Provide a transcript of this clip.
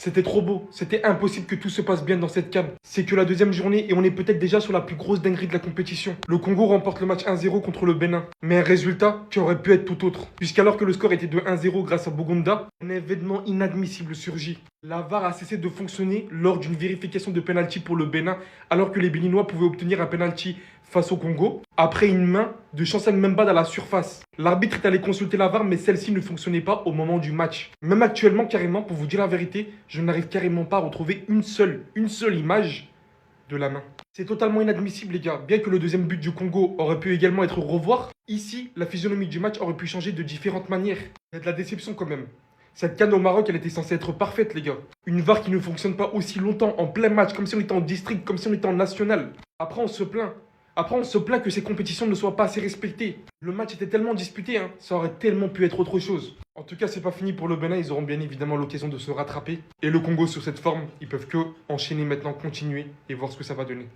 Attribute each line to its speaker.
Speaker 1: C'était trop beau, c'était impossible que tout se passe bien dans cette CAN. C'est que la deuxième journée et on est peut-être déjà sur la plus grosse dinguerie de la compétition. Le Congo remporte le match 1-0 contre le Bénin. Mais un résultat qui aurait pu être tout autre. Puisqu'alors que le score était de 1-0 grâce à Bogunda, un événement inadmissible surgit. La VAR a cessé de fonctionner lors d'une vérification de penalty pour le Bénin, alors que les Béninois pouvaient obtenir un penalty face au Congo, après une main de Chancel Mbemba dans la surface. L'arbitre est allé consulter la VAR, mais celle-ci ne fonctionnait pas au moment du match. Même actuellement, carrément, pour vous dire la vérité, je n'arrive carrément pas à retrouver une seule image de la main. C'est totalement inadmissible, les gars. Bien que le deuxième but du Congo aurait pu également être revoir, ici, la physionomie du match aurait pu changer de différentes manières. Il y a de la déception quand même. Cette CAN au Maroc, elle était censée être parfaite, les gars. Une VAR qui ne fonctionne pas aussi longtemps en plein match, comme si on était en district, comme si on était en national. Après, on se plaint. Après, on se plaint que ces compétitions ne soient pas assez respectées. Le match était tellement disputé, hein, ça aurait tellement pu être autre chose. En tout cas, c'est pas fini pour le Bénin, ils auront bien évidemment l'occasion de se rattraper. Et le Congo, sur cette forme, ils peuvent que enchaîner maintenant, continuer et voir ce que ça va donner.